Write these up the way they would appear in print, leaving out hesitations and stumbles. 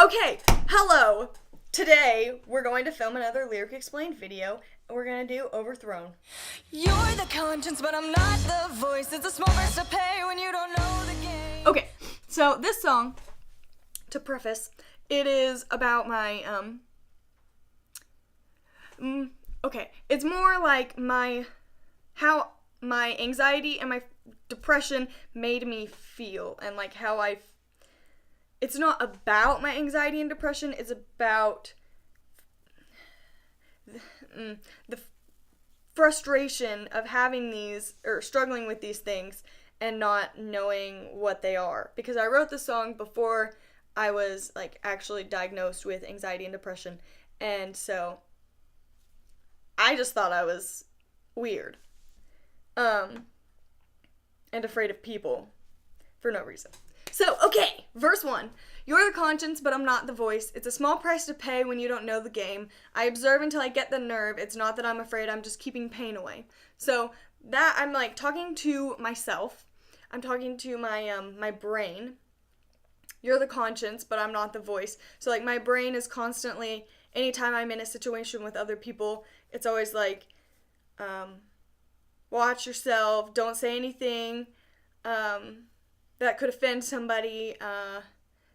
Okay, hello. Today, we're going to film another Lyric Explained video, and we're going to do Overthrown. You're the conscience, but I'm not the voice. It's a small price to pay when you don't know the game. Okay, so this song, to preface, it is about my, it's more like how my anxiety and my depression made me feel, and like how it's not about my anxiety and depression, it's about the frustration of having these, or struggling with these things, and not knowing what they are. Because I wrote the song before I was, like, actually diagnosed with anxiety and depression, and so I just thought I was weird. And afraid of people for no reason. So, okay, verse 1. You're the conscience, but I'm not the voice. It's a small price to pay when you don't know the game. I observe until I get the nerve. It's not that I'm afraid, I'm just keeping pain away. So, that, I'm, like, talking to myself. I'm talking to my brain. You're the conscience, but I'm not the voice. So, like, my brain is constantly, anytime I'm in a situation with other people, it's always like, watch yourself, don't say anything, that could offend somebody,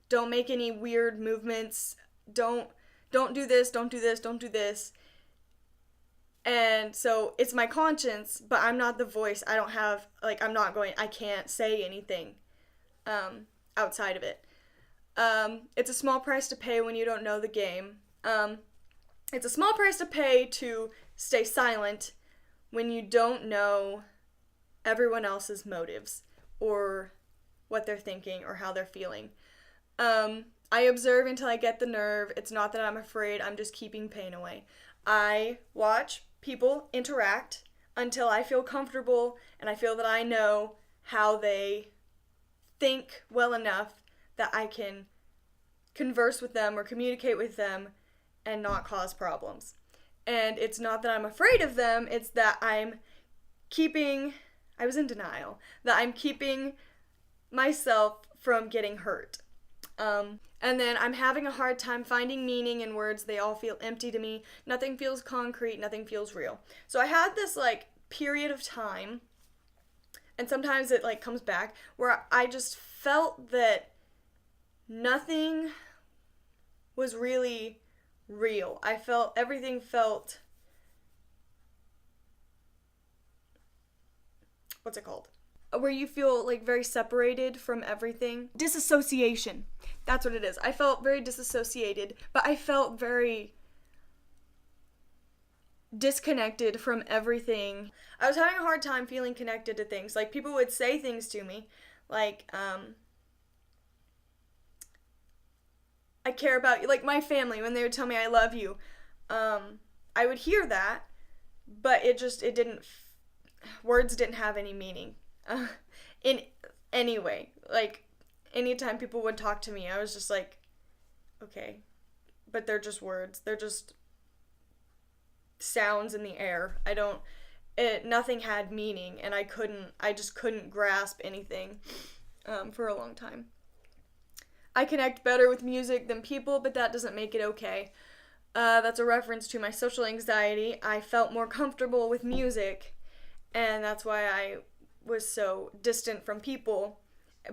don't make any weird movements, don't do this, don't do this, don't do this. And so it's my conscience, but I'm not the voice. I don't have, like, I can't say anything outside of it. It's a small price to pay when you don't know the game. It's a small price to pay to stay silent when you don't know everyone else's motives or what they're thinking or how they're feeling. I observe until I get the nerve. It's not that I'm afraid, I'm just keeping pain away. I watch people interact until I feel comfortable and I feel that I know how they think well enough that I can converse with them or communicate with them and not cause problems. And it's not that I'm afraid of them, it's that I was in denial, that I'm keeping myself from getting hurt. And then I'm having a hard time finding meaning in words. They all feel empty to me. Nothing feels concrete, nothing feels real. So I had this, like, period of time, and sometimes it, like, comes back, where I just felt that nothing was really real. Everything felt, what's it called? Where you feel, like, very separated from everything. Disassociation. That's what it is. I felt very disassociated, but I felt very disconnected from everything. I was having a hard time feeling connected to things. Like, people would say things to me, like, I care about you. Like, my family, when they would tell me I love you, I would hear that, but words didn't have any meaning. In any way. Like, anytime people would talk to me, I was just like, okay, but they're just words. They're just sounds in the air. Nothing had meaning, and I just couldn't grasp anything, for a long time. I connect better with music than people, but that doesn't make it okay. That's a reference to my social anxiety. I felt more comfortable with music, and that's why I was so distant from people,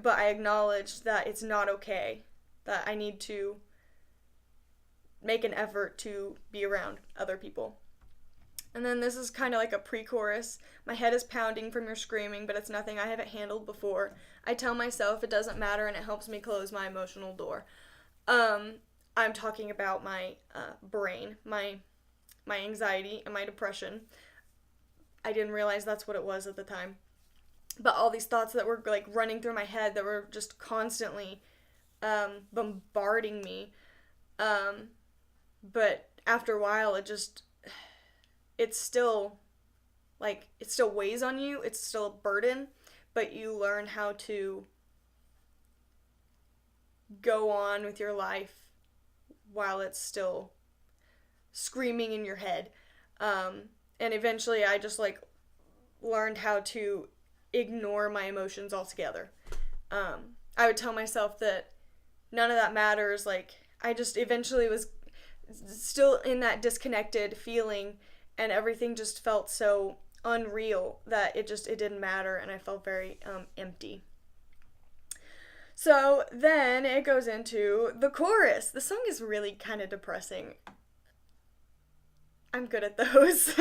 but I acknowledged that it's not okay, that I need to make an effort to be around other people. And then this is kind of like a pre-chorus. My head is pounding from your screaming, but it's nothing I haven't handled before. I tell myself it doesn't matter, and it helps me close my emotional door. I'm talking about my brain, my anxiety and my depression. I didn't realize that's what it was at the time. But all these thoughts that were, like, running through my head that were just constantly bombarding me. But after a while, it still weighs on you. It's still a burden, but you learn how to go on with your life while it's still screaming in your head. And eventually I just, like, learned how to ignore my emotions altogether. I would tell myself that none of that matters, like, I just eventually was still in that disconnected feeling, and everything just felt so unreal that it didn't matter, and I felt very empty. So then it goes into the chorus. The song is really kind of depressing. I'm good at those.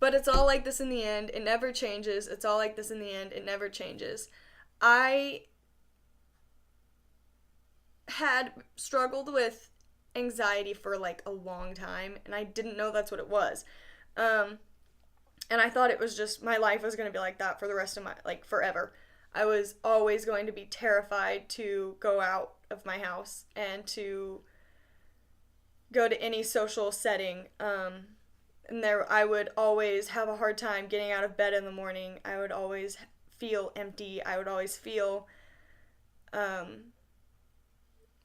But it's all like this in the end. It never changes. It's all like this in the end. It never changes. I had struggled with anxiety for like a long time, and I didn't know that's what it was. And I thought it was just my life was going to be like that for the rest of my, like, forever. I was always going to be terrified to go out of my house and to go to any social setting. And I would always have a hard time getting out of bed in the morning. I would always feel empty. I would always feel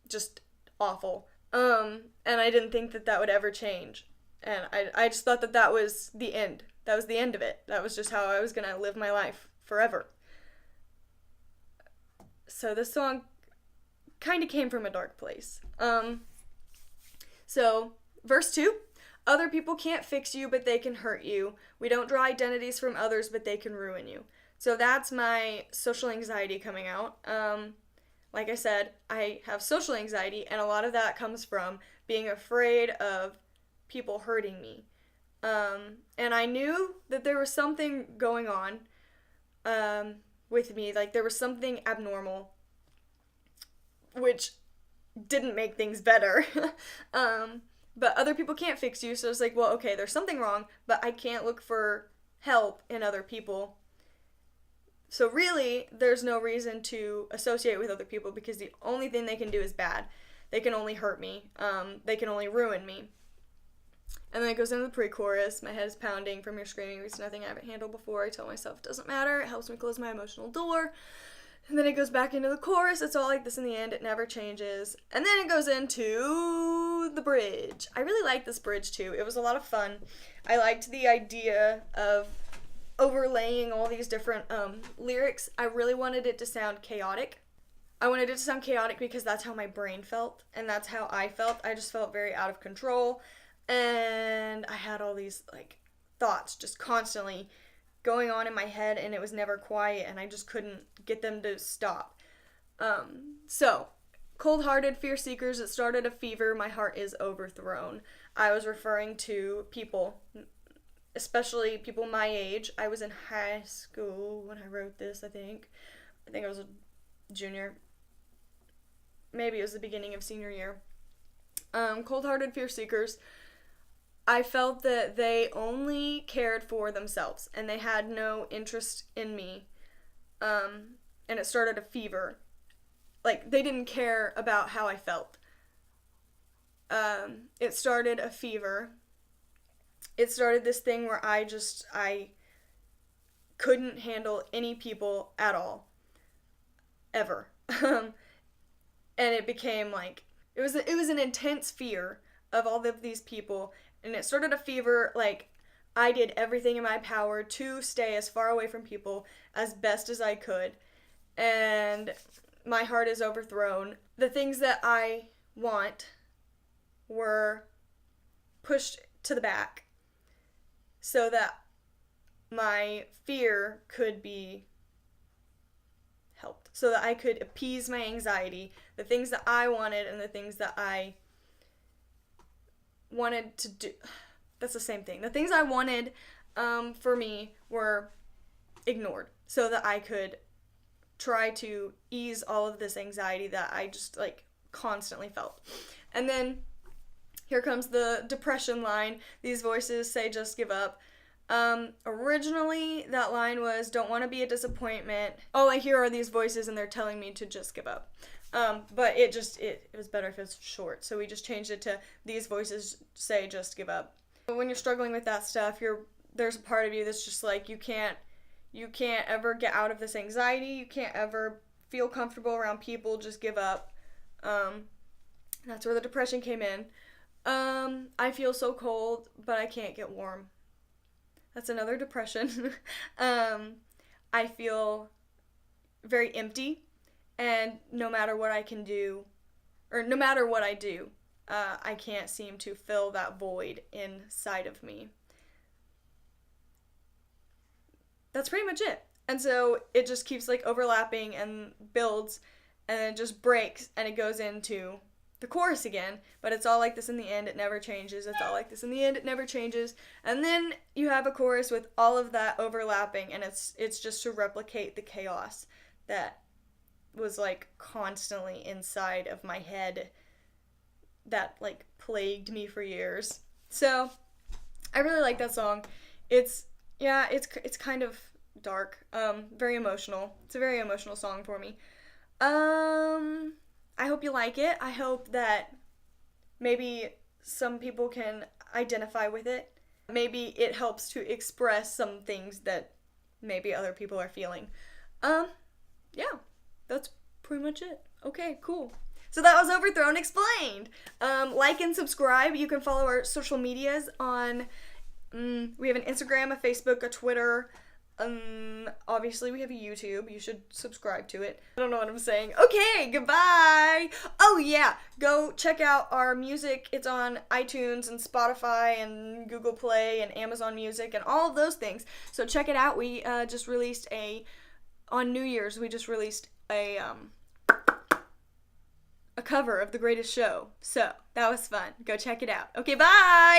just awful. And I didn't think that would ever change. And I just thought that was the end. That was the end of it. That was just how I was going to live my life forever. So this song kind of came from a dark place. So, verse 2. Other people can't fix you, but they can hurt you. We don't draw identities from others, but they can ruin you. So that's my social anxiety coming out. Like I said, I have social anxiety, and a lot of that comes from being afraid of people hurting me. And I knew that there was something going on with me. Like, there was something abnormal, which didn't make things better. But other people can't fix you, so it's like, well, okay, there's something wrong, but I can't look for help in other people. So really, there's no reason to associate with other people, because the only thing they can do is bad. They can only hurt me. They can only ruin me. And then it goes into the pre-chorus. My head is pounding from your screaming. It's nothing I haven't handled before. I tell myself it doesn't matter. It helps me close my emotional door. And then it goes back into the chorus. It's all like this in the end. It never changes. And then it goes into the bridge. I really liked this bridge too. It was a lot of fun. I liked the idea of overlaying all these different lyrics. I really wanted it to sound chaotic. I wanted it to sound chaotic because that's how my brain felt. And that's how I felt. I just felt very out of control. And I had all these like thoughts just constantly going on in my head, and it was never quiet, and I just couldn't get them to stop. So, cold-hearted fear seekers, it started a fever, my heart is overthrown. I was referring to people, especially people my age. I was in high school when I wrote this, I think. I was a junior. Maybe it was the beginning of senior year. Cold-hearted fear seekers, I felt that they only cared for themselves, and they had no interest in me, and it started a fever. Like, they didn't care about how I felt. It started a fever. It started this thing where I couldn't handle any people at all. Ever. And it became like, it was an intense fear of all of these people. And it started a fever, like, I did everything in my power to stay as far away from people as best as I could. And my heart is overthrown. The things that I want were pushed to the back so that my fear could be helped. So that I could appease my anxiety, the things that I wanted and the things that I wanted to do. That's the same thing. The things I wanted for me were ignored so that I could try to ease all of this anxiety that I just like constantly felt. And then here comes the depression line. These voices say just give up. Originally that line was don't want to be a disappointment. All I hear are these voices and they're telling me to just give up. But it was better if it was short, so we just changed it to these voices say just give up. But when you're struggling with that stuff, there's a part of you that's just like you can't ever get out of this anxiety. You can't ever feel comfortable around people. Just give up. That's where the depression came in. I feel so cold, but I can't get warm. That's another depression. I feel very empty. And no matter what I can do, or no matter what I do, I can't seem to fill that void inside of me. That's pretty much it. And so it just keeps like overlapping and builds, and then it just breaks and it goes into the chorus again. But it's all like this in the end, it never changes. It's all like this in the end, it never changes. And then you have a chorus with all of that overlapping, and it's just to replicate the chaos that was like constantly inside of my head that like plagued me for years. So I really like that song. It's kind of dark, very emotional. It's a very emotional song for me. I hope you like it. I hope that maybe some people can identify with it. Maybe it helps to express some things that maybe other people are feeling. Yeah, that's pretty much it. Okay, cool. So that was Overthrown Explained. Like and subscribe. You can follow our social medias on, we have an Instagram, a Facebook, a Twitter. Obviously we have a YouTube. You should subscribe to it. I don't know what I'm saying. Okay, goodbye. Oh yeah, go check out our music. It's on iTunes and Spotify and Google Play and Amazon Music and all of those things. So check it out. We just released on New Year's, we just released a cover of The Greatest Show. So that was fun. Go check it out. Okay, bye.